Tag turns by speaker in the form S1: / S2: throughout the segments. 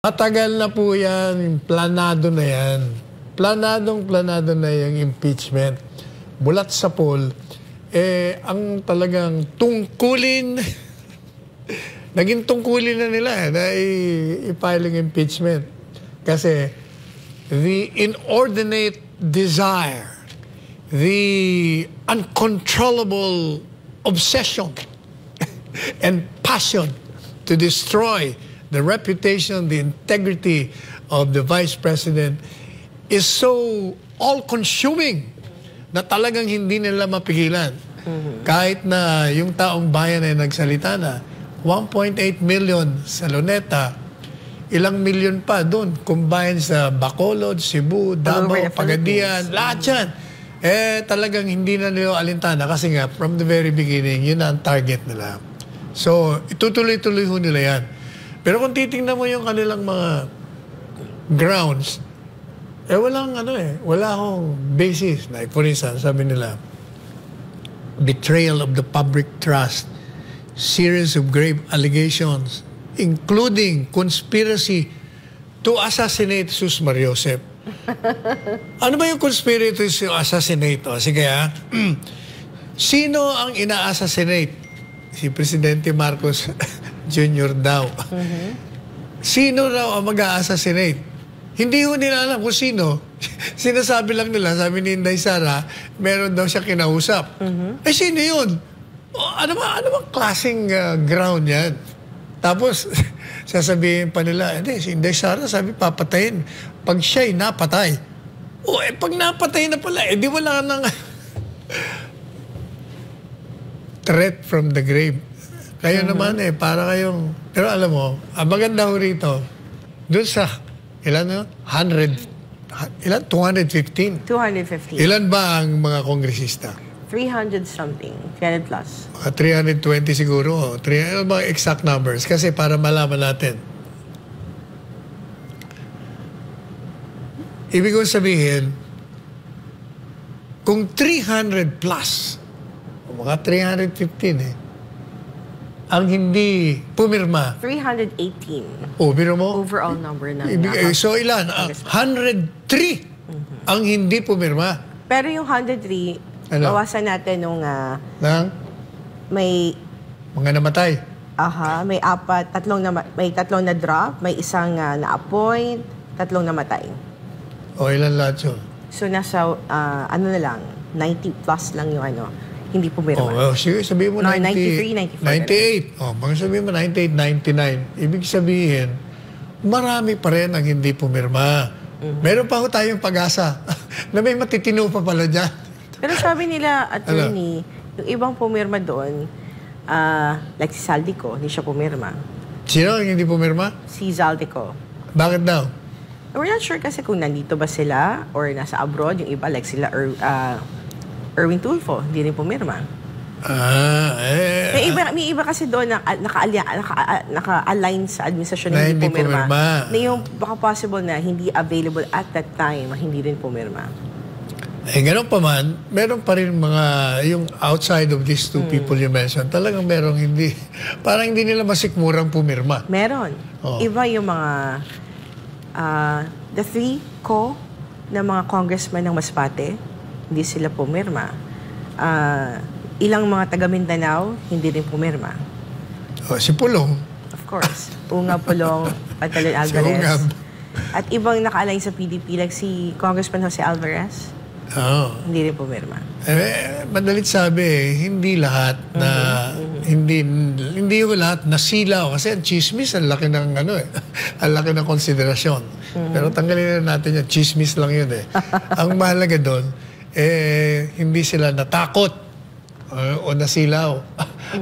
S1: Matagal na po yan, planado na yan. Planado na yung impeachment. Bulat sa poll, ang talagang tungkulin, naging tungkulin na nila na i-filing impeachment. Kasi the inordinate desire, the uncontrollable obsession and passion to destroy the reputation, the integrity of the Vice President is so all-consuming na talagang hindi nila mapigilan. Kahit na yung taong bayan ay nagsalita na, 1.8 million sa Luneta, ilang million pa doon, combined sa Bacolod, Cebu, Davao, Pagadian, lahat yan. Talagang hindi na nila alintana kasi nga, from the very beginning, yun ang target nila. So, itutuloy-tuloy ho nila yan. Pero kung titingnan mo yung kanilang mga grounds, wala akong basis. Like, for instance, sabi nila, betrayal of the public trust, series of grave allegations, including conspiracy to assassinate Sus Mariosep. Ano ba yung conspiracy to assassinate? Sige sino ang ina-assassinate? Si Presidente Marcos Jr. daw. Sino raw ang mag-a-assassinate? Hindi ho nila alam kung sino. Sinasabi lang nila, sabi ni Inday Sara, meron daw siya kinausap. Sino yun? Ano ba klaseng ground yan? Tapos, sasabihin pa nila, si Inday Sara, sabi, papatayin. Pag siya'y napatay. Pag napatay na pala, di wala nang threat from the grave. Kayo naman para kayong... Pero alam mo, ang maganda ho rito, doon sa, 215?
S2: 215.
S1: Ilan ba ang mga kongresista?
S2: 300 something, 300 plus.
S1: 320 siguro. Mga exact numbers. Kasi para malaman natin. Ibig kong sabihin, kung 300 plus, mga 315 ang hindi pumirma.
S2: 318.
S1: Biro mo?
S2: Overall number na.
S1: So ilan? 103 ang hindi pumirma.
S2: Pero yung 103, bawasan natin nung may
S1: mga namatay.
S2: May tatlong na drop, may isang na-appoint, tatlong namatay.
S1: Ilan lahat yun?
S2: So nasa, na lang, 90 plus lang yung hindi pumirma.
S1: Sige, sabihin mo
S2: 93,
S1: 98. Mga sabihin mo 98, 99. Ibig sabihin, marami pa rin ang hindi pumirma. Meron pa ho tayong pag-asa na may matitino pa pala dyan.
S2: Pero sabi nila, attorney, yung ibang pumirma doon, like si Zaldico, hindi siya pumirma.
S1: Sino ang hindi pumirma?
S2: Si Zaldico.
S1: Bakit daw?
S2: We're not sure kasi kung nandito ba sila or nasa abroad, yung iba like sila Erwin Tulfo, hindi rin pumirma. May iba kasi doon na naka-align sa administrasyon na hindi pumirma. Na yung baka possible na hindi available at that time, hindi rin pumirma.
S1: Ganun pa man, meron pa rin mga, yung outside of these two people you mentioned, talagang merong hindi, parang hindi nila masikmurang pumirma.
S2: Meron. Iba yung mga, the three na mga congressman ng Masbate, hindi sila pumirma. Ilang mga taga Mindanao, hindi rin pumirma.
S1: Si Pulong.
S2: Of course. Unga Pulong, Patalon Alvarez. At ibang naka-align sa PDP, like si Congressman Jose Alvarez. Hindi rin pumirma.
S1: Madalit sabi, hindi lahat na hindi yung lahat nasilaw kasi ang chismis ang laki ng ang laki ng konsiderasyon. Pero tanggalin na natin yung chismis lang yun Ang mahalaga doon hindi sila natakot o nasilaw.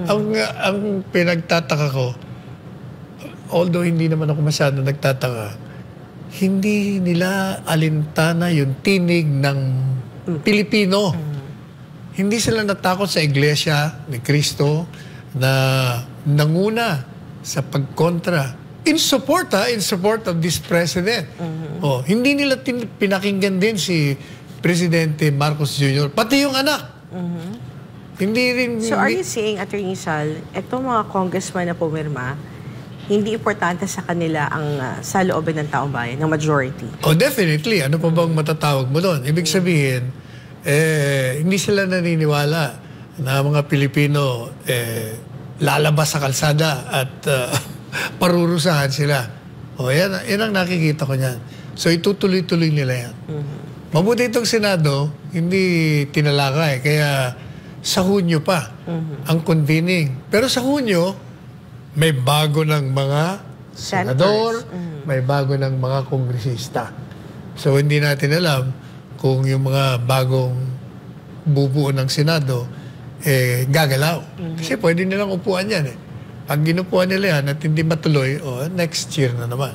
S1: Ang pinagtataka ko, although hindi naman ako masyado nagtataka, hindi nila alintana yung tinig ng Pilipino. Hindi sila natakot sa Iglesia ni Cristo na nanguna sa pagkontra. In support of this president. Hindi nila pinakinggan din si Presidente Marcos Jr. Pati yung anak. Hindi rin...
S2: So are you saying, Attorney Sal, itong mga congressman na pumirma, hindi importante sa kanila ang saloobin ng taong bayan, ng majority.
S1: Oh, definitely. Ano pa bang matatawag mo doon? Ibig sabihin, hindi sila naniniwala na mga Pilipino lalabas sa kalsada at parurusahan sila. O, yan ang nakikita ko niyan. So, itutuloy-tuloy nila yan. Mabuti itong Senado, hindi tinalakay. Kaya sa Hunyo pa ang convening. Pero sa Hunyo, may bago ng mga senador, may bago ng mga kongresista. So, hindi natin alam kung yung mga bagong bubuo ng Senado, gagalaw. Kasi pwede nilang upuan yan. Pag ginupuan nila yan at hindi matuloy, next year na naman.